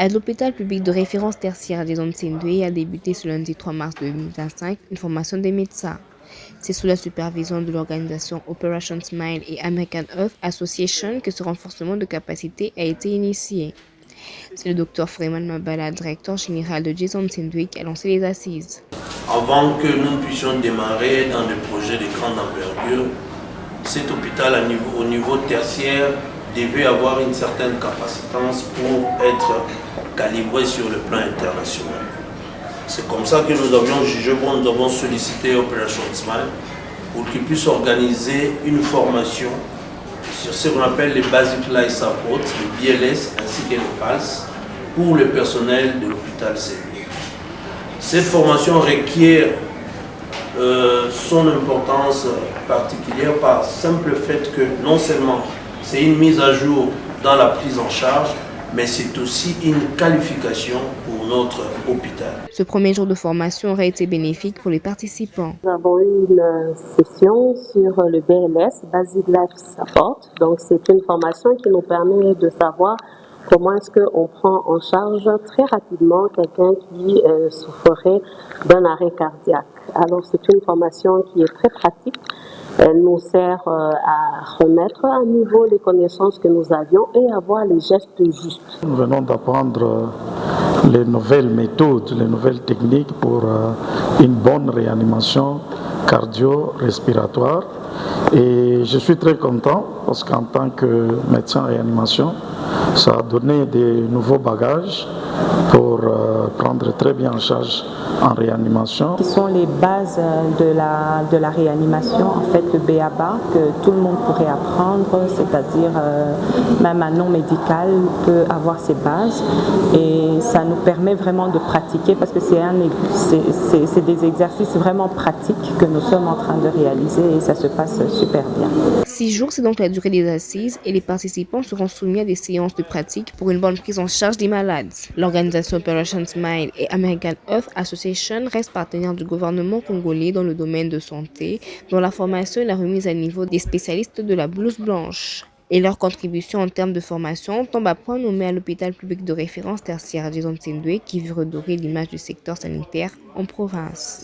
À l'hôpital public de référence tertiaire des Sindoué a débuté ce lundi 3 mars 2025 une formation des médecins. C'est sous la supervision de l'organisation Operation Smile et American Health Association que ce renforcement de capacité a été initié. C'est le Dr Freeman Mabala, directeur général de Jason Sindoué, qui a lancé les assises. Avant que nous puissions démarrer dans des projets de grande envergure, cet hôpital au niveau tertiaire devait avoir une certaine capacitance pour être calibré sur le plan international. C'est comme ça que nous avions jugé bon, nous avons sollicité Operation Smile pour qu'ils puissent organiser une formation sur ce qu'on appelle les Basic Life Support, le BLS ainsi que le PALS pour le personnel de l'hôpital Sindoué. Cette formation requiert son importance particulière par simple fait que non seulement c'est une mise à jour dans la prise en charge, mais c'est aussi une qualification pour notre hôpital. Ce premier jour de formation aurait été bénéfique pour les participants. Nous avons eu une session sur le BLS, Basic Life Support. Donc c'est une formation qui nous permet de savoir comment est-ce qu'on prend en charge très rapidement quelqu'un qui souffrerait d'un arrêt cardiaque. Alors c'est une formation qui est très pratique. Elle nous sert à remettre à niveau les connaissances que nous avions et avoir les gestes justes. Nous venons d'apprendre les nouvelles méthodes, les nouvelles techniques pour une bonne réanimation cardio-respiratoire. Et je suis très content parce qu'en tant que médecin en réanimation, ça a donné des nouveaux bagages pour prendre très bien en charge en réanimation. Qui sont les bases de la réanimation, en fait le BABA, que tout le monde pourrait apprendre, c'est-à-dire même un non médical peut avoir ses bases et ça nous permet vraiment de pratiquer parce que c'est des exercices vraiment pratiques que nous sommes en train de réaliser et ça se passe super bien. 6 jours, c'est donc la durée des assises et les participants seront soumis à des séances de pratique pour une bonne prise en charge des malades. L'organisation Operation Smile et American Health Association restent partenaires du gouvernement congolais dans le domaine de santé, dont la formation et la remise à niveau des spécialistes de la blouse blanche. Et leur contribution en termes de formation tombe à point nommé à l'hôpital public de référence tertiaire Jason Sindoué qui veut redorer l'image du secteur sanitaire en province.